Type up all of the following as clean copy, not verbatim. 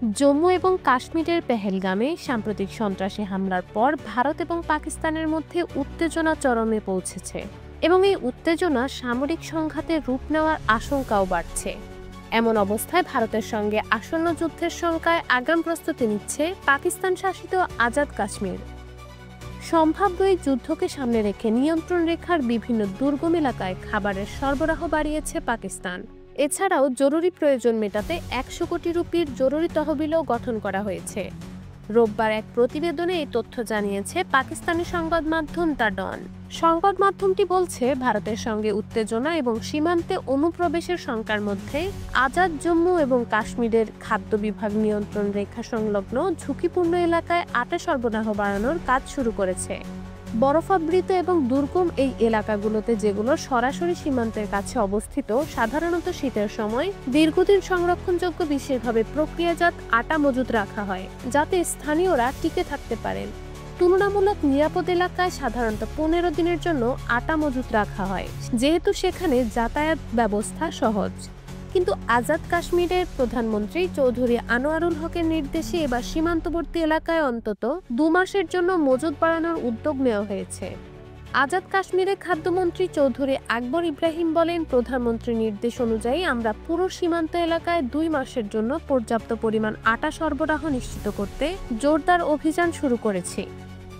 জম্মু এবং কাশ্মীরের পেহেলগামে সাম্প্রতিক সন্ত্রাসী হামলার পর ভারত এবং পাকিস্তানের মধ্যে উত্তেজনা চরমে পৌঁছেছে এবং এই উত্তেজনা সামরিক সংঘাতের রূপ নেওয়ার আশঙ্কাও বাড়ছে। এমন অবস্থায় ভারতের সঙ্গে আসন্ন যুদ্ধের শঙ্কায় আগাম প্রস্তুতি নিচ্ছে পাকিস্তান শাসিত আজাদ কাশ্মীর। সম্ভাব্য এই যুদ্ধকে সামনে রেখে নিয়ন্ত্রণ রেখার বিভিন্ন দুর্গম এলাকায় খাবারের সরবরাহ বাড়িয়েছে পাকিস্তান। এছাড়াও জরুরি প্রয়োজন মেটাতে ১০০ কোটি রুপির জরুরি তহবিলও গঠন করা হয়েছে। রোববার এক প্রতিবেদনে এই তথ্য জানিয়েছে পাকিস্তানি সংবাদ মাধ্যম দ্য ডন। সংবাদ মাধ্যমটি বলছে, ভারতের সঙ্গে উত্তেজনা এবং সীমান্তে অনুপ্রবেশের শঙ্কার মধ্যে আজাদ জম্মু এবং কাশ্মীরের খাদ্য বিভাগ নিয়ন্ত্রণ রেখা সংলগ্ন ঝুঁকিপূর্ণ এলাকায় আটা সরবরাহ বাড়ানোর কাজ শুরু করেছে। বরফাবৃত এবং দুর্গম এই এলাকাগুলোতে, যেগুলো সরাসরি সীমান্তের কাছে অবস্থিত, সাধারণত শীতের সময় দীর্ঘদিন সংরক্ষণযোগ্য বিশেষভাবে প্রক্রিয়াজাত আটা মজুত রাখা হয়, যাতে স্থানীয়রা টিকে থাকতে পারেন। তুলনামূলক নিরাপদ এলাকায় সাধারণত ১৫ দিনের জন্য আটা মজুত রাখা হয়, যেহেতু সেখানে যাতায়াত ব্যবস্থা সহজ। কিন্তু আজাদ কাশ্মীরের প্রধানমন্ত্রী চৌধুরী আনোয়ারুল হকের নির্দেশে এবার সীমান্তবর্তী এলাকায় অন্তত ২ মাসের জন্য মজুত বাড়ানোর উদ্যোগ নেওয়া হয়েছে। আজাদ কাশ্মীরের খাদ্যমন্ত্রী চৌধুরী আকবর ইব্রাহিম বলেন, প্রধানমন্ত্রীর নির্দেশ অনুযায়ী আমরা পুরো সীমান্ত এলাকায় ২ মাসের জন্য পর্যাপ্ত পরিমাণ আটা সরবরাহ নিশ্চিত করতে জোরদার অভিযান শুরু করেছি।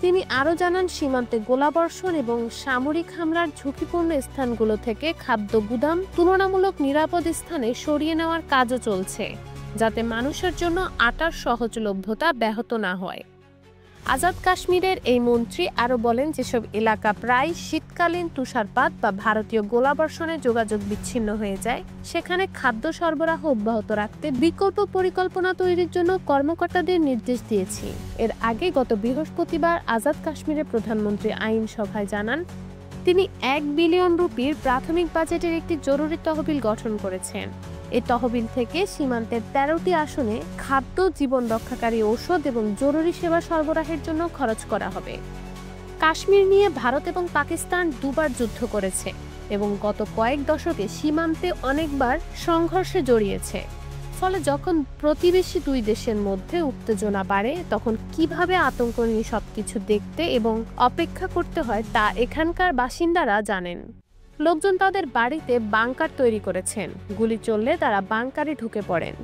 তিনি আরও জানান, সীমান্তে গোলাবর্ষণ এবং সামরিক হামলার ঝুঁকিপূর্ণ স্থানগুলো থেকে খাদ্য গুদাম তুলনামূলক নিরাপদ স্থানে সরিয়ে নেওয়ার কাজও চলছে, যাতে মানুষের জন্য আটার সহজলভ্যতা ব্যাহত না হয়। আজাদ কাশ্মীরের এই মন্ত্রী আরও বলেন, যেসব এলাকা প্রায় শীতকালীন তুষারপাত বা ভারতীয় গোলাবর্ষণে যোগাযোগ বিচ্ছিন্ন হয়ে যায়, সেখানে খাদ্য সরবরাহ অব্যাহত রাখতে বিকল্প পরিকল্পনা তৈরির জন্য কর্মকর্তাদের নির্দেশ দিয়েছি। এর আগে গত বৃহস্পতিবার আজাদ কাশ্মীরের প্রধানমন্ত্রী আইনসভায় জানান, তিনি ১ বিলিয়ন রুপির প্রাথমিক বাজেটের একটি জরুরি তহবিল গঠন করেছেন। এই তহবিল থেকে সীমান্তের ১৩টি আসনে খাদ্য, জীবন রক্ষাকারী ঔষধ এবং জরুরি সেবা সরবরাহের জন্য খরচ করা হবে। কাশ্মীর নিয়ে ভারত এবং পাকিস্তান দুবার যুদ্ধ করেছে এবং গত কয়েক দশকে সীমান্তে অনেকবার সংঘর্ষে জড়িয়েছে। ফলে যখন প্রতিবেশী দুই দেশের মধ্যে উত্তেজনা বাড়ে, তখন কিভাবে আতঙ্ক নিয়ে সবকিছু দেখতে এবং অপেক্ষা করতে হয় তা এখানকার বাসিন্দারা জানেন। লোকজন তাদের বাড়িতে বাংকার তৈরি করেছেন, গুলি চললে তারা বাংকারে ঢুকে পড়েন।